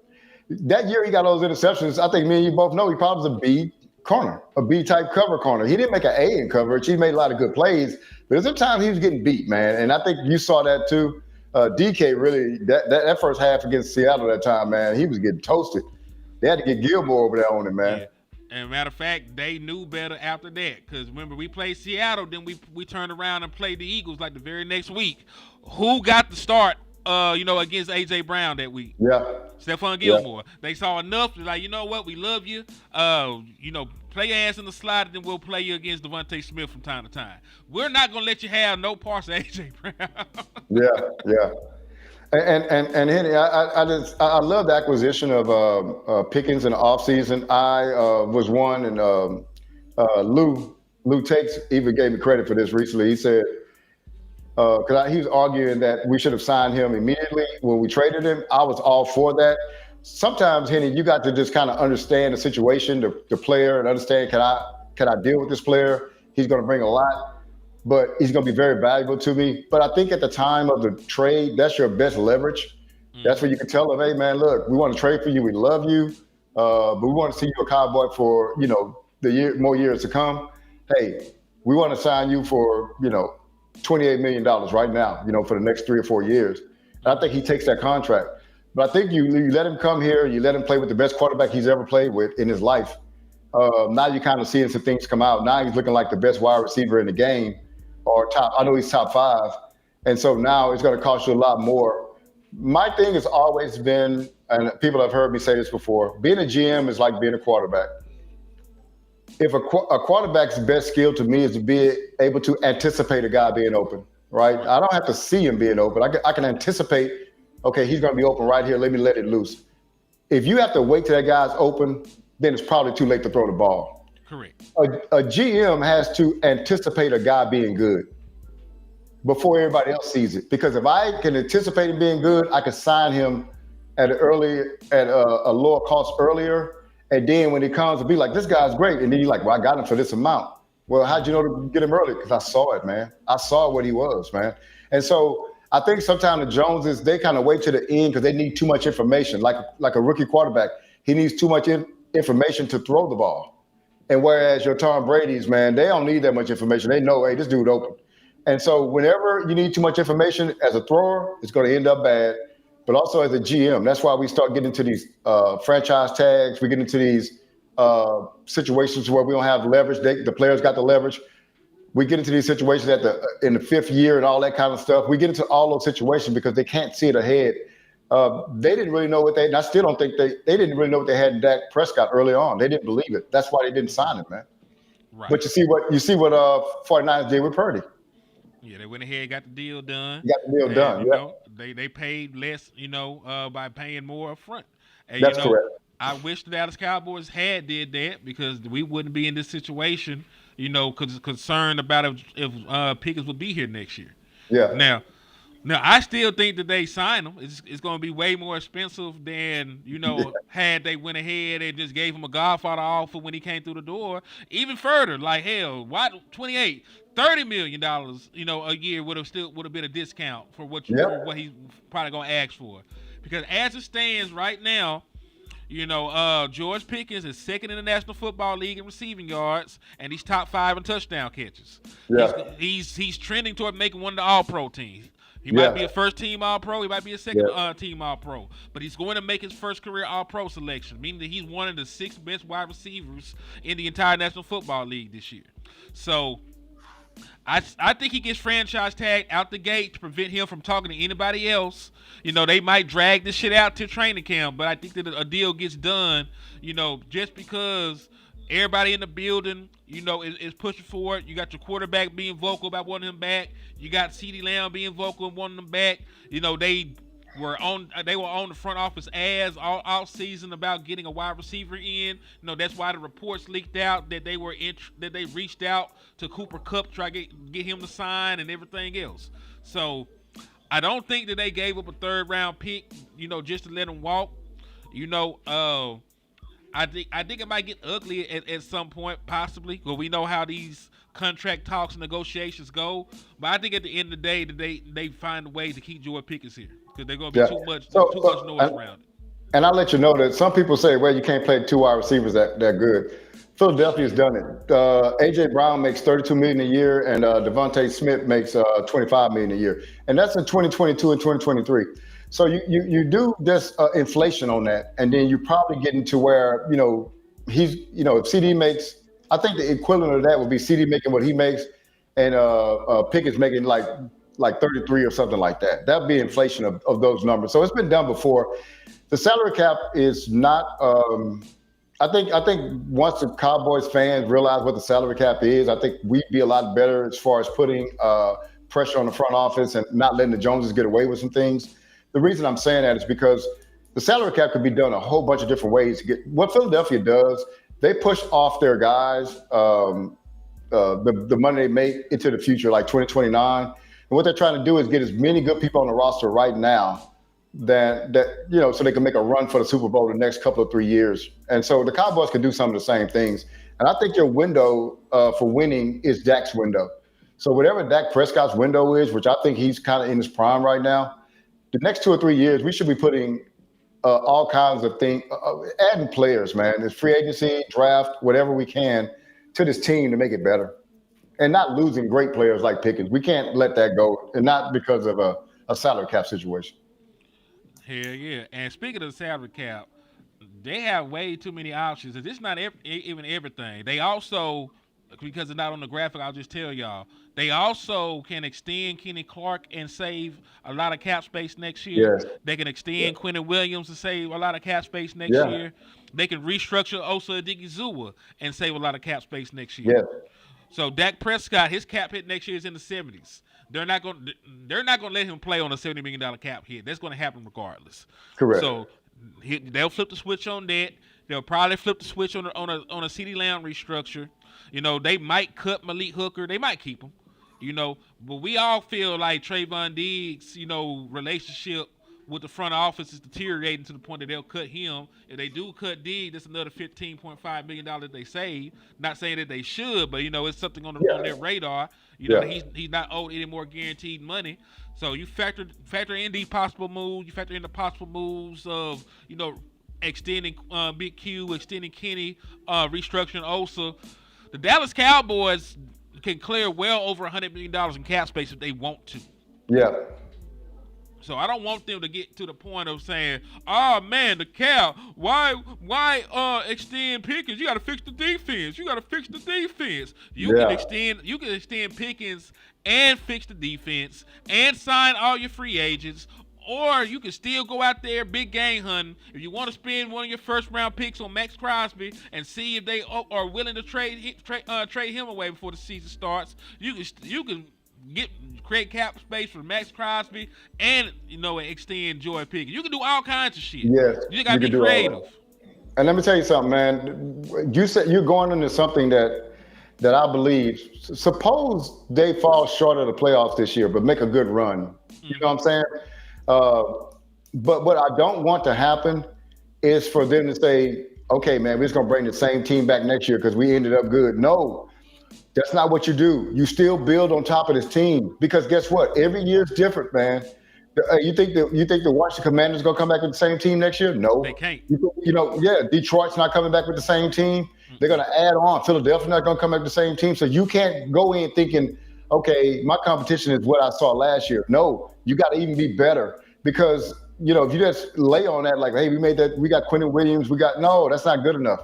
that year he got all those interceptions. I think me and you both know he probably was a B corner, a B type cover corner. He didn't make an A in coverage. He made a lot of good plays, but at the time he was getting beat, man. And I think you saw that too. DK really that first half against Seattle that time, man, he was getting toasted. They had to get Gilmore over there on him, man. Yeah. And matter of fact, they knew better after that. Because remember, we played Seattle, then we turned around and played the Eagles like the very next week. Who got the start, against A.J. Brown that week? Yeah. Stephon Gilmore. Yeah. They saw enough to you know what, we love you. Play your ass in the slot, and then we'll play you against Devontae Smith from time to time. We're not going to let you have no parts of A.J. Brown. Yeah. And Henny, I love the acquisition of Pickens in the offseason. I was one, and Lou Takes even gave me credit for this recently. He said, because he was arguing that we should have signed him immediately when we traded him. I was all for that. Sometimes, Henny, you got to just kind of understand the situation, the player, and understand, can I deal with this player? He's going to bring a lot, but he's going to be very valuable to me. But I think at the time of the trade, that's your best leverage. That's where you can tell them, hey, man, look, we want to trade for you. We love you, but we want to see you a Cowboy for, more years to come. Hey, we want to sign you for, $28 million right now, for the next 3 or 4 years. And I think he takes that contract. But I think you let him come here, you let him play with the best quarterback he's ever played with in his life. Now you're kind of seeing some things come out. Now he's looking like the best wide receiver in the game, or I know he's top 5. And so now it's going to cost you a lot more. My thing has always been, and people have heard me say this before, being a GM is like being a quarterback. If a quarterback's best skill to me is to be able to anticipate a guy being open, right? I don't have to see him being open. I can anticipate, okay, he's going to be open right here. Let me let it loose. If you have to wait till that guy's open, then it's probably too late to throw the ball. Correct. A GM has to anticipate a guy being good before everybody else sees it. Because if I can anticipate him being good, I can sign him at a lower cost earlier. And then when he comes to be like, this guy's great. And then you're like, well, I got him for this amount. Well, how'd you know to get him early? Because I saw it, man. I saw what he was, man. And so I think sometimes the Joneses, they kind of wait to the end because they need too much information. Like a rookie quarterback, he needs too much information to throw the ball. And whereas your Tom Brady's, man, they don't need that much information. They know, hey, this dude open. And so whenever you need too much information as a thrower, it's going to end up bad. But also as a GM, that's why we start getting into these franchise tags. We get into these situations where we don't have leverage. The players got the leverage. We get into these situations in the 5th year and all that kind of stuff. We get into all those situations because they can't see it ahead. They didn't really know what and I still don't think they didn't really know what they had in Dak Prescott early on. They didn't believe it. That's why they didn't sign him, man. Right. But you see what 49ers did with Purdy. Yeah, they went ahead and got the deal done. They paid less, by paying more up front. And, That's correct. I wish the Dallas Cowboys had did that because we wouldn't be in this situation concerned about if Pickens would be here next year. Yeah. Now, I still think that they sign him. It's going to be way more expensive than, had they went ahead and just gave him a Godfather offer when he came through the door. Even further, like, hell, why $30 million, a year would have been a discount for what he's probably going to ask for. Because as it stands right now, George Pickens is second in the National Football League in receiving yards, and he's top 5 in touchdown catches. Yeah. He's trending toward making one of the All-Pro teams. He might be a first-team All-Pro. He might be a second-team All-Pro. But he's going to make his first career All-Pro selection, meaning that he's one of the 6 best wide receivers in the entire National Football League this year. So I think he gets franchise tagged out the gate to prevent him from talking to anybody else. They might drag this shit out to training camp, but I think that a deal gets done, just because everybody in the building, is pushing for it. You got your quarterback being vocal about wanting him back. You got CeeDee Lamb being vocal and wanting him back. They were on the front office all season about getting a wide receiver in. That's why the reports leaked out that they reached out to Cooper Kupp to try to get him to sign and everything else. So I don't think that they gave up a 3rd round pick, just to let him walk. I think it might get ugly at some point, possibly, because we know how these contract talks and negotiations go. But I think at the end of the day, that they find a way to keep George Pickens here, because they're going to be too much noise around it. And I'll let you know that some people say, well, you can't play 2 wide receivers that good. Philadelphia's done it. A.J. Brown makes $32 million a year, and Devontae Smith makes $25 million a year. And that's in 2022 and 2023. So you do this inflation on that, and then you probably get into where, if CD makes, I think the equivalent of that would be CD making what he makes, and Pickett's making like 33 or something like that. That'd be inflation of those numbers. So it's been done before. The salary cap is not. I think once the Cowboys fans realize what the salary cap is, I think we'd be a lot better as far as putting pressure on the front office and not letting the Joneses get away with some things. The reason I'm saying that is because the salary cap could be done a whole bunch of different ways. What Philadelphia does, they push off their guys the money they make into the future, like 2029. And what they're trying to do is get as many good people on the roster right now that so they can make a run for the Super Bowl the next couple of 3 years. And so the Cowboys can do some of the same things. And I think your window for winning is Dak's window. So whatever Dak Prescott's window is, which I think he's kind of in his prime right now, the next 2 or 3 years, we should be putting all kinds of things, adding players, man. It's free agency, draft, whatever we can to this team to make it better. And not losing great players like Pickens. We can't let that go, and not because of a salary cap situation. Hell yeah. And speaking of the salary cap, they have way too many options. It's not even everything. They also, because it's not on the graphic, I'll just tell y'all, they also can extend Kenny Clark and save a lot of cap space next year. Yes. They can extend Quentin Williams and save a lot of cap space next year. They can restructure Osa Odigizua and save a lot of cap space next year. Yes. So Dak Prescott, his cap hit next year is in the 70s. They're not going to let him play on a $70 million cap hit. That's going to happen regardless. Correct. So they'll flip the switch on that. They'll probably flip the switch on a CeeDee Lamb restructure. They might cut Malik Hooker. They might keep him. But we all feel like Trayvon Diggs, relationship with the front office is deteriorating to the point that they'll cut him. If they do cut Diggs, that's another $15.5 million they save. Not saying that they should, but it's something on their radar. He's not owed any more guaranteed money. So you factor in these possible moves. You factor in the possible moves of extending Big Q, extending Kenny, restructuring Osa. The Dallas Cowboys can clear well over $100 million in cap space if they want to. Yeah. So I don't want them to get to the point of saying, "Oh man, the Cow, why extend Pickens? You got to fix the defense. You can extend Pickens and fix the defense and sign all your free agents." Or you can still go out there big game hunting. If you want to spend one of your first round picks on Max Crosby and see if they are willing to trade him away before the season starts, you can create cap space for Max Crosby and extend Joy Pickens. You can do all kinds of shit. Yes, you got to be creative. And let me tell you something, man. You said you're going into something that that I believe, suppose they fall short of the playoffs this year, but make a good run. You know what I'm saying? Uh, but what I don't want to happen is for them to say, okay, man, we're just going to bring the same team back next year because we ended up good. No, that's not what you do. You still build on top of this team because guess what? Every year is different, man. You think the Washington Commanders are going to come back with the same team next year? No. They can't. Detroit's not coming back with the same team. They're going to add on. Philadelphia's not going to come back with the same team. So you can't go in thinking, okay, my competition is what I saw last year. No, you got to even be better because, if you just lay on that like, hey, we got Quentin Williams, no, that's not good enough.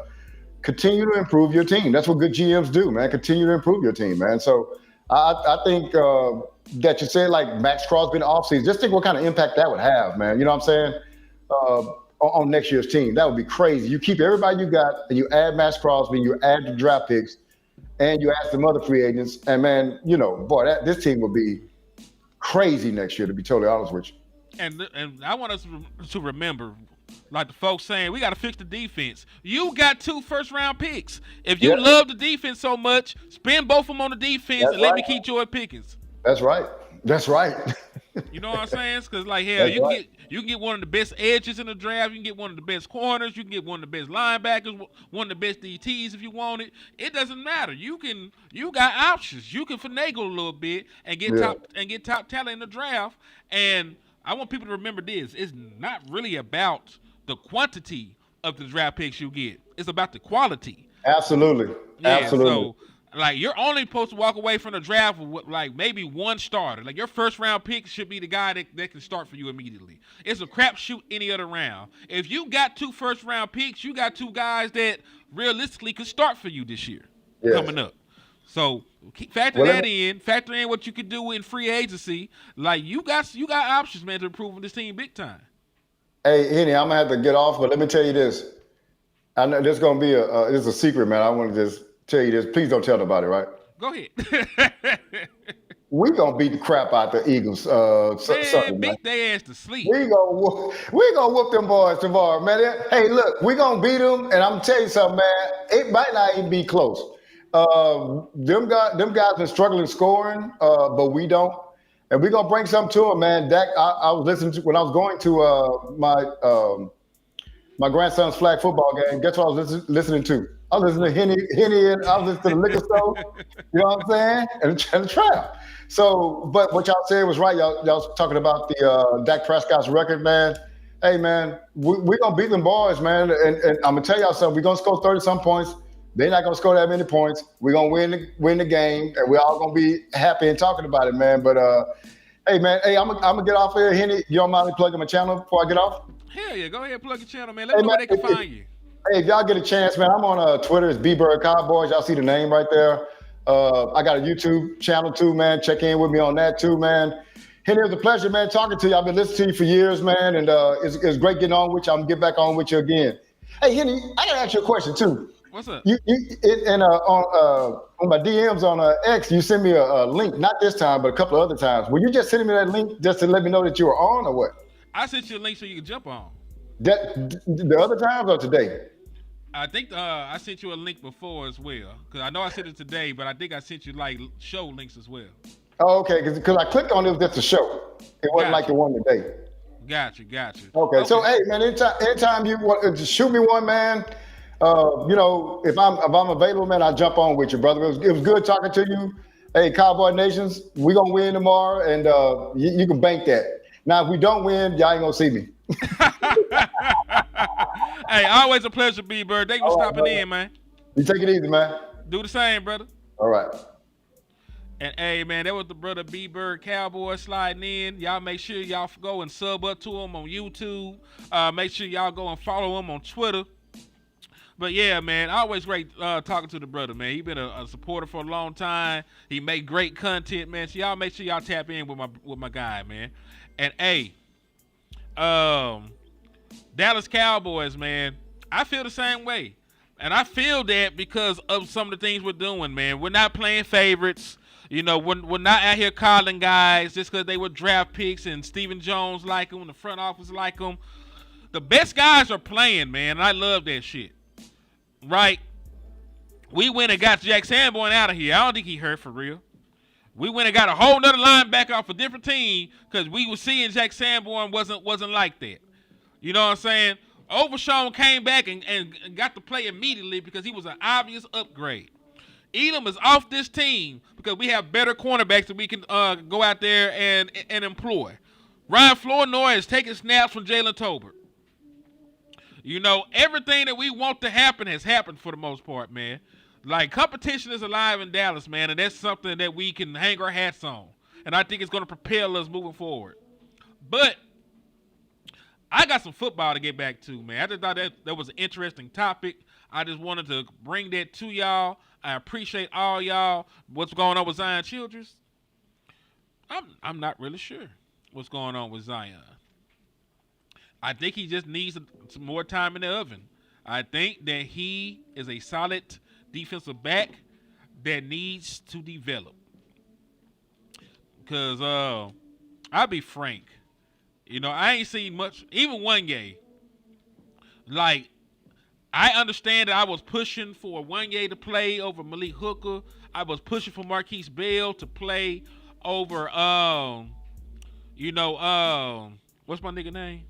Continue to improve your team. That's what good GMs do, man. Continue to improve your team, man. So I think that you said like Max Crosby in the offseason, just think what kind of impact that would have, man. You know what I'm saying? On next year's team. That would be crazy. You keep everybody you got and you add Max Crosby, you add the draft picks, and you add some other free agents. And man, this team will be crazy next year, to be totally honest with you. And I want us to remember, like the folks saying, we got to fix the defense. You got 2 first-round picks. If you love the defense so much, spend both of them on the defense and let me keep Jordan Pickens. That's right. You know what I'm saying? Because like hell, you can get one of the best edges in the draft. You can get one of the best corners. You can get one of the best linebackers. One of the best DTs if you want it. It doesn't matter. You got options. You can finagle a little bit and get top talent in the draft. And I want people to remember this. It's not really about the quantity of the draft picks you get. It's about the quality. Absolutely. So, like, you're only supposed to walk away from the draft with, like, maybe one starter. Like, your first-round pick should be the guy that can start for you immediately. It's a crapshoot any other round. If you got 2 first-round picks, you got 2 guys that realistically could start for you this year coming up. So factor in what you could do in free agency. Like you got options, man, to improve this team big time. Hey, Henny, I'm gonna have to get off, but let me tell you this. I know there's gonna be it's a secret, man. I want to just tell you this. Please don't tell nobody, right? Go ahead. We gonna beat the crap out the Eagles. Beat their ass to sleep. We gonna whoop them boys tomorrow, man. Hey, look, we gonna beat them, and I'm gonna tell you something, man. It might not even be close. Them guys been struggling scoring, but we don't, and we're gonna bring something to them, man. Dak, I was listening to when I was going to my grandson's flag football game. Guess what I was listening to? I was listening to Henny, and I was listening to the liquor store. You know what I'm saying? And the trap. So, but what y'all said was right. Y'all was talking about the Dak Prescott's record, man. Hey, man, we're gonna beat them boys, man. And I'm gonna tell y'all something. We're gonna score 30-some points. They're not gonna score that many points. We're gonna win the game, and we're all gonna be happy and talking about it, man. But hey, man, I'm gonna get off here, Henny. You don't mind me plugging my channel before I get off? Hell yeah, go ahead and plug your channel, man. Let me know where they can find you. Hey, if y'all get a chance, man, I'm on Twitter. It's Bird Cowboys. Y'all see the name right there. I got a YouTube channel too, man. Check in with me on that too, man. Henny, it was a pleasure, man, talking to you. I've been listening to you for years, man, and it's great getting on with you. I'm gonna get back on with you again. Hey, Henny, I gotta ask you a question too. What's up? On my DMs on X, you sent me a link. Not this time, but a couple of other times. Were you just sending me that link just to let me know that you were on, or what? I sent you a link so you can jump on. The other times or today? I think I sent you a link before as well. Because I know I sent it today, but I think I sent you like show links as well. Oh, okay. Because I clicked on it, was just a show. It wasn't like the one today. Gotcha. Okay. So hey, man, anytime you want to shoot me one, man. If I'm available, man, I'll jump on with you, brother. It was good talking to you. Hey, Cowboy Nations, we're gonna win tomorrow, and you can bank that. Now, if we don't win, y'all ain't gonna see me. Hey, always a pleasure, B-Bird. Thank you for stopping in, man. You take it easy, man. Do the same, brother. All right. And hey, man, that was the brother B-Bird Cowboy sliding in. Y'all make sure y'all go and sub up to him on YouTube. Make sure y'all go and follow him on Twitter. But yeah, man, always great talking to the brother, man. He been a supporter for a long time. He make great content, man. So y'all make sure y'all tap in with my guy, man. And hey, Dallas Cowboys, man, I feel the same way. And I feel that because of some of the things we're doing, man. We're not playing favorites. You know, we're not out here calling guys just because they were draft picks and Stephen Jones like them, the front office like them. The best guys are playing, man, and I love that shit. Right? We went and got Jack Sanborn out of here. I don't think he hurt for real. We went and got a whole nother linebacker off a different team because we were seeing Jack Sanborn wasn't like that. You know what I'm saying? Overshawn came back and got to play immediately because he was an obvious upgrade. Elam is off this team because we have better cornerbacks that we can go out there and employ. Ryan Flournoy is taking snaps from Jalen Tolbert. You know, everything that we want to happen has happened for the most part, man. Like, competition is alive in Dallas, man, and that's something that we can hang our hats on. And I think it's going to propel us moving forward. But I got some football to get back to, man. I just thought that was an interesting topic. I just wanted to bring that to y'all. I appreciate all y'all. What's going on with Zion Childress? I'm not really sure what's going on with Zion. I think he just needs some more time in the oven. I think that he is a solid defensive back that needs to develop. Because I'll be frank. You know, I ain't seen much, even one game. Like, I understand that I was pushing for Wanye to play over Malik Hooker. I was pushing for Marquise Bell to play over, what's my nigga name?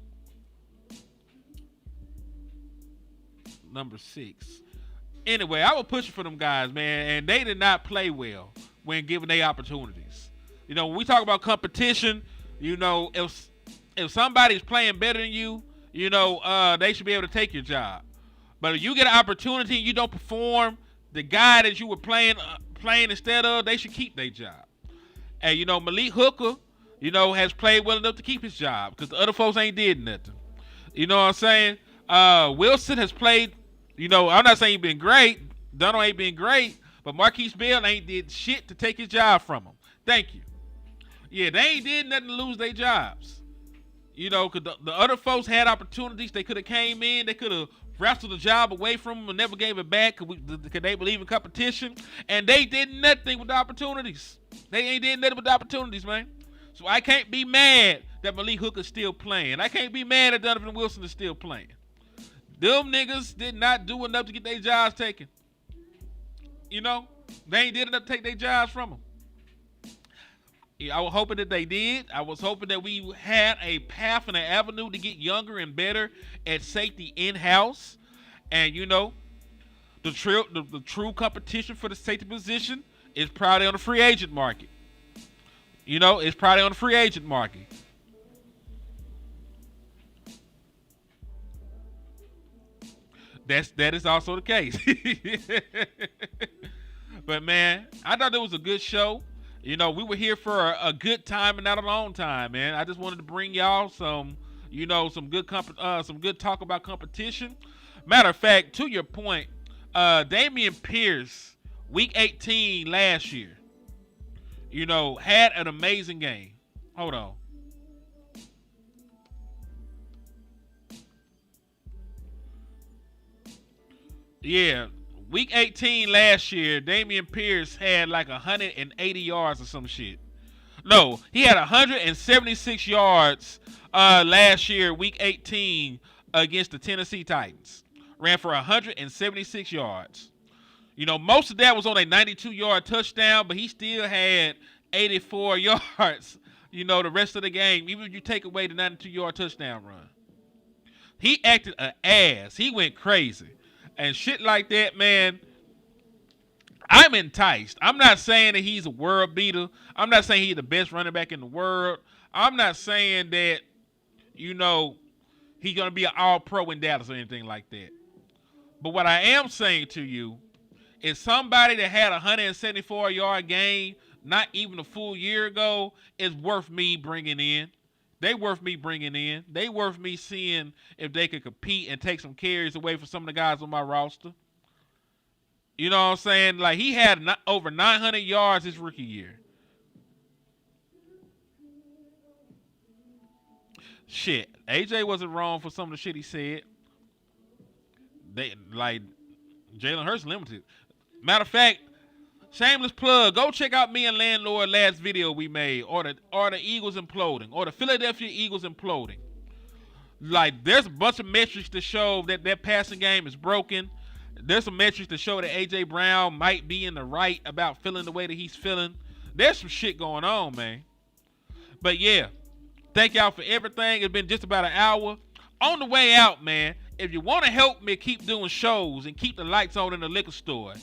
Number 6. Anyway, I was pushing for them guys, man, and they did not play well when given their opportunities. You know, when we talk about competition, you know, if somebody's playing better than you, you know, they should be able to take your job. But if you get an opportunity and you don't perform, the guy that you were playing instead of, they should keep their job. And, you know, Malik Hooker, you know, has played well enough to keep his job because the other folks ain't did nothing. You know what I'm saying? Wilson has played, you know, I'm not saying he's been great. Dunno ain't been great, but Marquise Bell ain't did shit to take his job from him. Thank you. Yeah, they ain't did nothing to lose their jobs. You know, because the other folks had opportunities. They could have came in. They could have wrestled the job away from them and never gave it back because they believe in competition. And they did nothing with the opportunities. They ain't did nothing with the opportunities, man. So I can't be mad that Malik Hooker's still playing. I can't be mad that Donovan Wilson is still playing. Them niggas did not do enough to get their jobs taken. You know? They ain't did enough to take their jobs from them. Yeah, I was hoping that they did. I was hoping that we had a path and an avenue to get younger and better at safety in-house. And, you know, the true competition for the safety position is probably on the free agent market. You know, it's probably on the free agent market. That is also the case. But, man, I thought it was a good show. You know, we were here for a good time and not a long time, man. I just wanted to bring y'all some, you know, some good talk about competition. Matter of fact, to your point, Dameon Pierce, week 18 last year, you know, had an amazing game. Hold on. Yeah. Week 18 last year, Dameon Pierce had like 180 yards or some shit. No, he had 176 yards last year, week 18, against the Tennessee Titans. Ran for 176 yards. You know, most of that was on a 92-yard touchdown, but he still had 84 yards, you know, the rest of the game, even if you take away the 92-yard touchdown run. He acted an ass. He went crazy. And shit like that, man, I'm enticed. I'm not saying that he's a world beater. I'm not saying he's the best running back in the world. I'm not saying that, you know, he's going to be an all-pro in Dallas or anything like that. But what I am saying to you is somebody that had a 174-yard game not even a full year ago is worth me bringing in. They worth me bringing in. They worth me seeing if they could compete and take some carries away from some of the guys on my roster. You know what I'm saying? Like, he had over 900 yards his rookie year. Shit. AJ wasn't wrong for some of the shit he said. Jalen Hurts limited. Matter of fact, shameless plug. Go check out me and Landlord last video we made, or the Eagles imploding, or the Philadelphia Eagles imploding. Like, there's a bunch of metrics to show that their passing game is broken. There's some metrics to show that A.J. Brown might be in the right about feeling the way that he's feeling. There's some shit going on, man. But yeah, thank y'all for everything. It's been just about an hour. On the way out, man, if you want to help me keep doing shows and keep the lights on in the liquor store,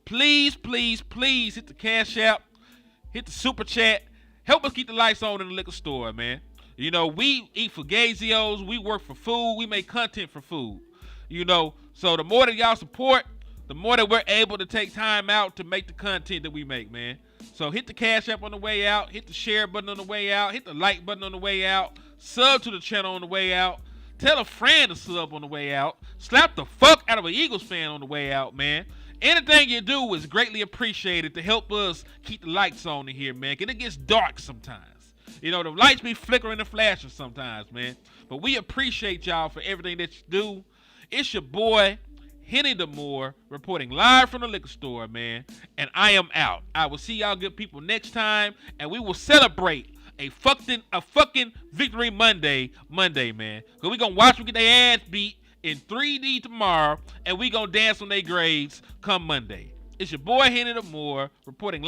please, please, please hit the Cash App, hit the Super Chat. Help us keep the lights on in the liquor store, man. You know, we eat for Gazios, we work for food, we make content for food. You know, so the more that y'all support, the more that we're able to take time out to make the content that we make, man. So hit the Cash App on the way out, hit the share button on the way out, hit the like button on the way out, sub to the channel on the way out, tell a friend to sub on the way out, slap the fuck out of an Eagles fan on the way out, man. Anything you do is greatly appreciated to help us keep the lights on in here, man, because it gets dark sometimes. You know, the lights be flickering and flashing sometimes, man. But we appreciate y'all for everything that you do. It's your boy, Henny DeMoore, reporting live from the liquor store, man. And I am out. I will see y'all good people next time, and we will celebrate a fucking Victory Monday, man. Because we going to watch them get their ass beat in 3D tomorrow, and we going to dance on their grades come Monday. It's your boy, Henny DeMoore, reporting live.